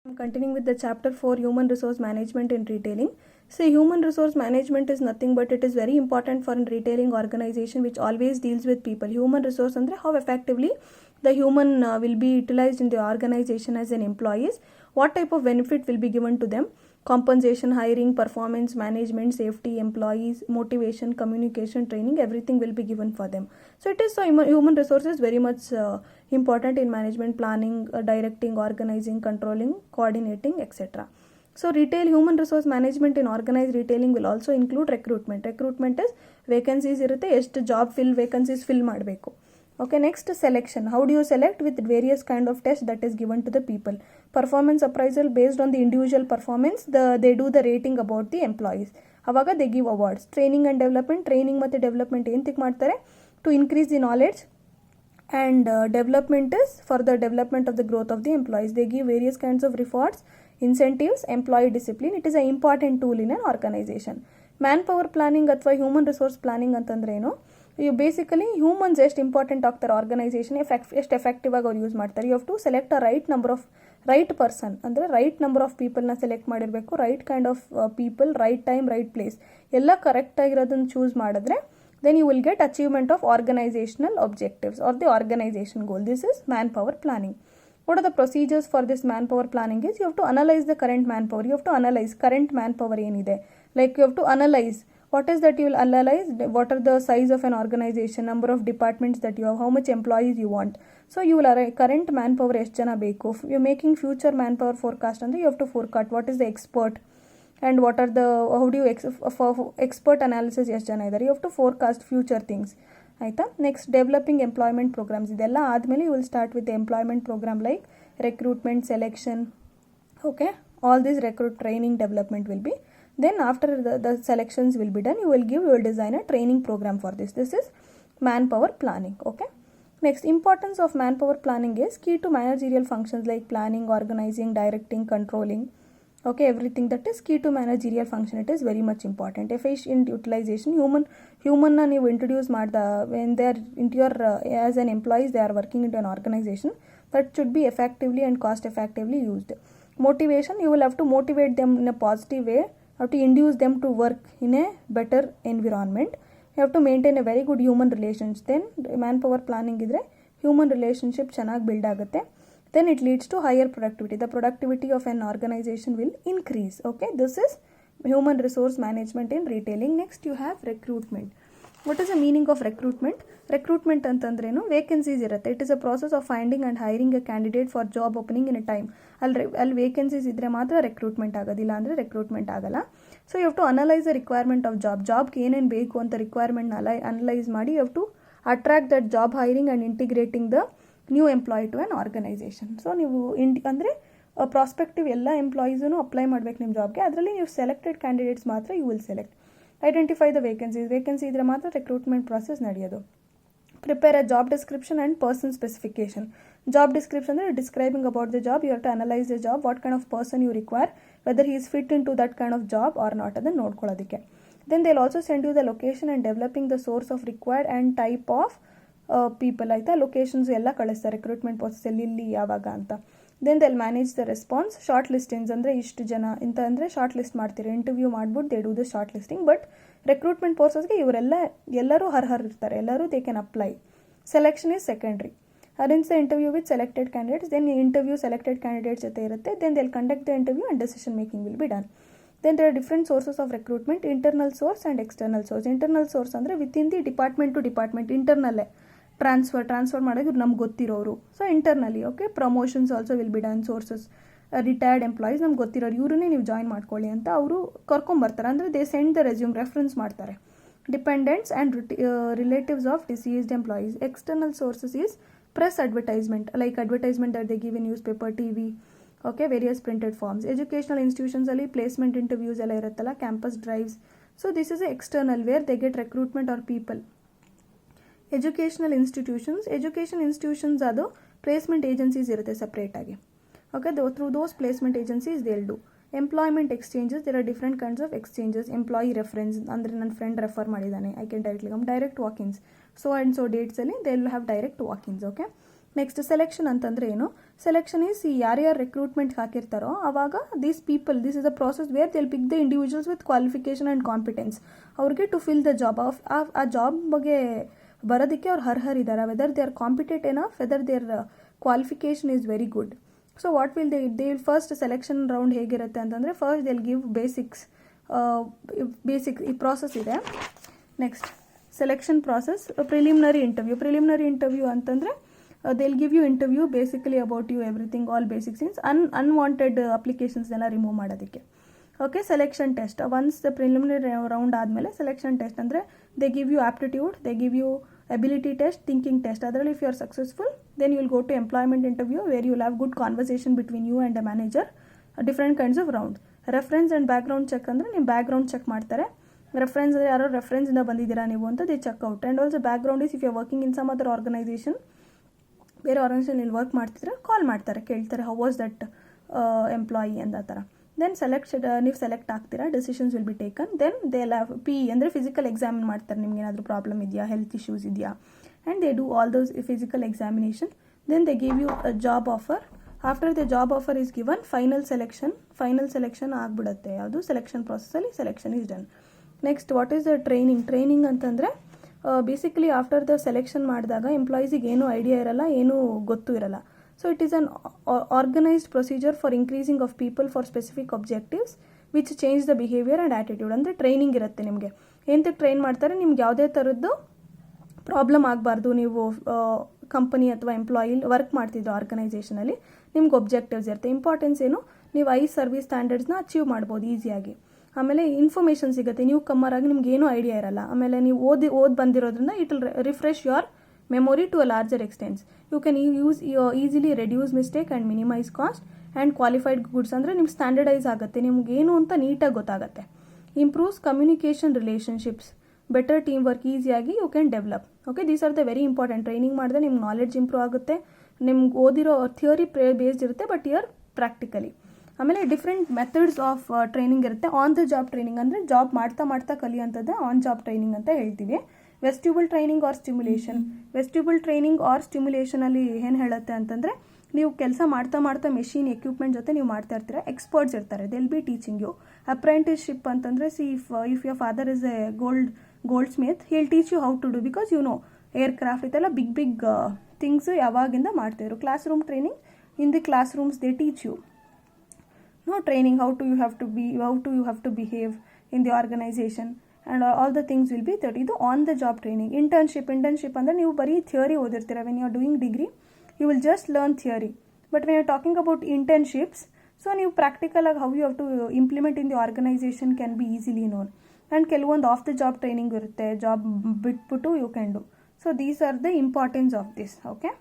I'm continuing with the chapter 4, human resource management in retailing. So human resource management is nothing but it is very important for a retailing organization which always deals with people. Human resource andre how effectively the human will be utilized in the organization as an employees, what type of benefit will be given to them, compensation, hiring, performance management, safety, employees, motivation, communication, training, everything will be given for them. So it is so human resources very much important in management, planning, directing, organizing, controlling, coordinating, etc. So retail human resource management in organized retailing will also include recruitment. Recruitment is vacancies irutte, ಎಷ್ಟು job fill vacancies fill ಮಾಡಬೇಕು. Okay, next selection. How do you select? With various kind of tests that is given to the people. Performance appraisal based on the individual performance. They do the rating about the employees. Avaga they give awards. Training and development. Training ಮತ್ತೆ development ಎಂತಕ್ಕೆ ಮಾಡ್ತಾರೆ? To increase the knowledge. And development is for the development of the growth of the employees. They give various kinds of rewards, incentives, employee discipline. It is an important tool in an organization. Manpower planning ಅಥವಾ human resource planning ಅಂತಂದ್ರೆ ಏನು? You basically humans ಎಷ್ಟು important ಆಗ್ತಾರೆ organisation ಎಷ್ಟು effective ಆಗಿ ಅವ್ರು use ಮಾಡ್ತಾರೆ. You have to select a right number of right person ಅಂದರೆ ರೈಟ್ ನಂಬರ್ ಆಫ್ ಪೀಪಲ್ನ ಸೆಲೆಕ್ಟ್ ಮಾಡಿರಬೇಕು, right kind of people, right time, right place ಎಲ್ಲ ಕರೆಕ್ಟ್ ಆಗಿರೋದನ್ನು ಚೂಸ್ ಮಾಡಿದ್ರೆ then you will get achievement of organizational objectives or the organization goal. This is manpower planning. What are the procedures for this manpower planning is you have to analyze the current manpower. You have to analyze current manpower ಏನide. Like you have to analyze what is that you will analyze, what are the size of an organization, number of departments that you have, how much employees you want. So you will current manpower ಎಷ್ಟು ಜನ ಬೇಕು. If you are making future manpower forecast ಅಂದ್ರೆ you have to forecast what is the expert and what are the how do you expert analysis ಎಷ್ಟು ಜನ ಇದ್ದಾರೆ. You have to forecast future things ಆಯಿತಾ. Next developing employment programmes ಇದೆಲ್ಲ ಆದಮೇಲೆ you will start with employment programme like recruitment, selection, okay, all this recruit training development will be. Then after the selections will be done, you will design a training program for this. This is manpower planning. Okay, next importance of manpower planning is key to managerial functions like planning, organizing, directing, controlling. Okay, everything that is key to managerial function, it is very much important. Efficient utilization, human na ನೀವು introduce ಮಾಡ್ದ when they are into your as an employees they are working into an organization, that should be effectively and cost effectively used. Motivation, you will have to motivate them in a positive way, have to induce them to work in a better environment. You have to maintain a very good human relations. Then manpower planning idre human relationship ಚೆನ್ನಾಗಿ build ಆಗುತ್ತೆ. Then it leads to higher productivity. The productivity of an organization will increase. Okay, this is human resource management in retailing. Next you have recruitment. What is the meaning of recruitment? Recruitment ಅಂತಂದ್ರೇನು, vacancies ಇರುತ್ತೆ. It is a process of finding and hiring a candidate for job opening in a time. ಅಲ್ಲಿ vacancies ಇದ್ದರೆ ಮಾತ್ರ recruitment ಆಗೋದಿಲ್ಲ ಅಂದರೆ recruitment ಆಗಲ್ಲ. So you have to analyse the requirement of ಜಾಬ್ಗೆ ಏನೇನು ಬೇಕು ಅಂತ ರಿಕ್ವೈರ್ಮೆಂಟ್ನ ಅನಲೈಸ್ ಮಾಡಿ you have to attract that job hiring and integrating the new employee to an organisation. So ನೀವು ಅಂದರೆ ಪ್ರಾಸ್ಪೆಕ್ಟಿವ್ ಎಲ್ಲ ಎಂಪ್ಲಾಯೀಸೂ ಅಪ್ಲೈ ಮಾಡಬೇಕು ನಿಮ್ಮ ಜಾಬ್ಗೆ. ಅದರಲ್ಲಿ ನೀವು ಸೆಲೆಕ್ಟೆಡ್ ಕ್ಯಾಂಡಿಡೇಟ್ಸ್ ಮಾತ್ರ you will select. Identify the vacancy ಇದ್ದರೆ ಮಾತ್ರ ರಿಕ್ರೂಟ್ಮೆಂಟ್ ಪ್ರಾಸೆಸ್ ನಡೆಯೋದು. Prepare a job description and person specification. Job description ಅಂದರೆ describing about the job. You have to analyse the job, what kind of person you require, whether he is fit in to that kind of job or not, ಅದನ್ನು ನೋಡ್ಕೊಳ್ಳೋದಕ್ಕೆ. Then they will also send you the location and developing the source of required and type of people ಆಯಿತಾ. Locations ಎಲ್ಲ ಕಳಿಸ್ತಾರೆ recruitment ಪ್ರೊಸೆಸ್ಸಲ್ಲಿ ಇಲ್ಲಿ ಯಾವಾಗ ಅಂತ. Then ದಲ್ಲಿ manage the response. Short listings ಅಂದರೆ ಇಷ್ಟು ಜನ ಇಂತ ಅಂದರೆ ಶಾರ್ಟ್ ಲಿಸ್ಟ್ ಮಾಡ್ತೀರಿ, ಇಂಟರ್ವ್ಯೂ ಮಾಡ್ಬಿಟ್ಟು they do the short listing. But recruitment ಪ್ರೋಸೆಸ್ಗೆ ಎಲ್ಲರೂ ಇರ್ತಾರೆ, ಎಲ್ಲರೂ they can apply. Selection is secondary. Arrange the interview with selected candidates. Then interview selected candidates ಜೊತೆ ಇರುತ್ತೆ. Then they will conduct the interview and decision making will be done. Then there are different sources of recruitment, internal source and external source. Internal source ಅಂದರೆ within the department to department ಇಂಟರ್ನಲ್ಲೇ transfer ಮಾಡೋದು ನಮ್ಗೆ ಗೊತ್ತಿರೋರು. So internally okay. Promotions also will be done. Sources retired employees ನಮ್ಗೆ ಗೊತ್ತಿರೋರು, ಇವರನ್ನೇ ನೀವು join ಮಾಡ್ಕೊಳ್ಳಿ ಅಂತ ಅವರು ಕರ್ಕೊಂಬರ್ತಾರೆ. ಅಂದರೆ they send the resume, reference ಮಾಡ್ತಾರೆ. Dependents and relatives of deceased employees. External sources is press advertisement, like advertisement that they give in news paper, TV, okay, various printed forms. Educational ಇನ್ಸ್ಟಿಟ್ಯೂಷನ್ಸಲ್ಲಿ placement interviews ಎಲ್ಲ ಇರುತ್ತಲ್ಲ, campus drives. So this is external where they get recruitment or people. Education institutions ಅದು placement agencies ಇರುತ್ತೆ ಸಪ್ರೇಟಾಗಿ. Okay, through those placement agencies they will do. Employment exchanges, there are different kinds of exchanges. Employee reference ಅಂದರೆ ನನ್ನ friend refer ಮಾಡಿದ್ದಾನೆ, I can directly come. Direct walkins, so and so ಡೇಟ್ಸಲ್ಲಿ they will have direct walkins. Okay, next selection ಅಂತಂದರೆ ಏನು? Selection is ಯಾರ್ಯಾರು ರಿಕ್ರೂಟ್ಮೆಂಟ್ಗೆ ಹಾಕಿರ್ತಾರೋ ಆವಾಗ this is a process where they will pick the individuals with qualification and competence ಅವ್ರಿಗೆ to fill the job ಆ job ಬಗ್ಗೆ ಬರೋದಕ್ಕೆ ಅವ್ರು ಅರ್ಹರಿದ್ದಾರೆ, whether they are competent enough, whether there qualification is very good. So what will they will first selection round ಹೇಗಿರುತ್ತೆ ಅಂತಂದರೆ first they will give basic ಈ process ಇದೆ. Next selection process, preliminary interview ಅಂತಂದರೆ they will give you interview basically about you everything, all basic things, unwanted applications ಎಲ್ಲ remove ಮಾಡೋದಕ್ಕೆ. Okay, selection test once the preliminary round ಆದಮೇಲೆ selection test ಅಂದರೆ they give you aptitude, they give you ability test, thinking test. ಅದರಲ್ಲಿ if you R successful then you will go to employment interview where you will have good conversation between you and the manager, different kinds of round. Reference and background check ಅಂದರೆ ನಿಮ್ಮ background check ಮಾಡ್ತಾರೆ. Reference ಅಂದರೆ ಯಾರೋ ರೆಫರೆನ್ಸಿಂದ ಬಂದಿದ್ದೀರಾ ನೀವು ಅಂತ they check out. And also background is if you are working in some other organisation, ಬೇರೆ organisation ಇಲ್ಲಿ ವರ್ಕ್ ಮಾಡ್ತಿದ್ರೆ ಕಾಲ್ ಮಾಡ್ತಾರೆ, ಕೇಳ್ತಾರೆ ಹೌ ವಾಸ್ ದಟ್ ಎಂಪ್ಲಾಯಿ ಅಂತ ಥರ. ದೆನ್ ನೀವು ಸೆಲೆಕ್ಟ್ ಆಗ್ತೀರಾ, decisions will be taken. Then they ಲ್ಯಾವ್ ಅಂದರೆ ಫಿಸಿಕಲ್ ಎಕ್ಸಾಮಿನ್ ಮಾಡ್ತಾರೆ, ನಿಮ್ಗೆ ಏನಾದರೂ ಪ್ರಾಬ್ಲಮ್ ಇದೆಯಾ, ಹೆಲ್ತ್ ಇಶ್ಯೂಸ್ ಇದೆಯಾ, and they do all those physical examination. Then they give you a job offer. After the job offer is given final selection ಆಗಿಬಿಡುತ್ತೆ. ಯಾವುದು selection ಪ್ರಾಸೆಸಲ್ಲಿ selection is done. Next what is the training ಅಂತಂದರೆ basically after the selection ಮಾಡಿದಾಗ ಎಂಪ್ಲಾಯೀಸಿಗೆ ಏನೂ idea ಇರಲ್ಲ, ಏನೂ ಗೊತ್ತೂ ಇರಲ್ಲ. So it is an organised procedure for increasing of people for specific objectives which change the behaviour and attitude. ಅಂದರೆ training ಇರುತ್ತೆ ನಿಮಗೆ. ಎಂತಕ್ಕೆ ಟ್ರೈನ್ ಮಾಡ್ತಾರೆ? ನಿಮ್ಗೆ ಯಾವುದೇ ಥರದ್ದು ಪ್ರಾಬ್ಲಮ್ ಆಗಬಾರ್ದು. ನೀವು ಕಂಪನಿ ಅಥವಾ ಎಂಪ್ಲಾಯಿ ವರ್ಕ್ ಮಾಡ್ತಿದ್ರು ಆರ್ಗನೈಸೇಷನಲ್ಲಿ, ನಿಮ್ಗೆ ಒಬ್ಜೆಕ್ಟಿವ್ಸ್ ಇರುತ್ತೆ. ಇಂಪಾರ್ಟೆನ್ಸ್ ಏನು? ನೀವು ಸರ್ವಿಸ್ ಸ್ಟ್ಯಾಂಡರ್ಡ್ಸ್ನ ಅಚೀವ್ ಮಾಡ್ಬೋದು ಈಸಿಯಾಗಿ. ಆಮೇಲೆ ಇನ್ಫಾರ್ಮೇಷನ್ ಸಿಗುತ್ತೆ, ನೀವು ಕಮ್ಮರಾಗಿ ನಿಮ್ಗೆ ಏನೂ ಐಡಿಯಾ ಇರಲ್ಲ. ಆಮೇಲೆ ನೀವು ಓದಿ ಬಂದಿರೋದ್ರಿಂದ it will refresh your memory to a larger extent. You can easily reduce mistake and minimise cost and qualified goods. ಅಂದರೆ ನಿಮ್ಗೆ ಸ್ಟ್ಯಾಂಡರ್ಡೈಸ್ ಆಗುತ್ತೆ, ನಿಮ್ಗೆ ಏನು ಅಂತ ನೀಟಾಗಿ ಗೊತ್ತಾಗುತ್ತೆ. Improves communication relationships, better team work ಈಸಿಯಾಗಿ you can develop. Okay, these are the very important. Training ಮಾಡಿದ್ರೆ ನಿಮ್ಮ ನಾಲೆಡ್ಜ್ ಇಂಪ್ರೂವ್ ಆಗುತ್ತೆ, ನಿಮ್ಗೆ ಓದಿರೋ ಥಿಯರಿ ಬೇಸ್ಡ್ ಇರುತ್ತೆ, ಬಟ್ ಇಯರ್ ಪ್ರಾಕ್ಟಿಕಲಿ. ಆಮೇಲೆ ಡಿಫ್ರೆಂಟ್ ಮೆಥಡ್ಸ್ ಆಫ್ ಟ್ರೈನಿಂಗ್ ಇರುತ್ತೆ. ಆನ್ ದ ಜಾಬ್ ಟ್ರೈನಿಂಗ್ ಅಂದರೆ ಜಾಬ್ ಮಾಡ್ತಾ ಕಲಿಯೋಂಥದ್ದು ಆನ್ ಜಾಬ್ ಟ್ರೈನಿಂಗ್ ಅಂತ ಹೇಳ್ತೀವಿ. ವೆಸ್ಟ್ಯೂಬಲ್ ಟ್ರೈನಿಂಗ್ ಆರ್ ಸ್ಟಿಮ್ಯುಲೇಷನಲ್ಲಿ ಏನು ಹೇಳುತ್ತೆ ಅಂತಂದರೆ ನೀವು ಕೆಲಸ ಮಾಡ್ತಾ ಮೆಷಿನ್ ಎಕ್ವಿಪ್ಮೆಂಟ್ ಜೊತೆ ನೀವು ಮಾಡ್ತಾ ಇರ್ತೀರ, ಎಕ್ಸ್ಪರ್ಟ್ಸ್ ಇರ್ತಾರೆ, they will be teaching you. Apprenticeship ಅಂತಂದರೆ if your father is a goldsmith, he will teach you how to do, because you know aircraft ಇದೆಲ್ಲ ಬಿಗ್ ಥಿಂಗ್ಸ್ ಯಾವಾಗಿಂದ ಮಾಡ್ತಾಯಿದ್ರು. Class room training, in the class rooms they teach you training, how you have to behave in the organization, and all the things will be that ಇದು on the job training. internship ಅಂದರೆ ನೀವು ಬರೀ theory ಓದಿರ್ತೀರ. when you are doing degree you will just learn theory, but when you are talking about internships, so ನೀವು practical ಆಗಿ how you have to implement in the organization can be easily known. and ಕೆಲವೊಂದು of the job training ಇರುತ್ತೆ, job ಬಿಟ್ಬಿಟ್ಟು you can do. so these are the importance of this. okay.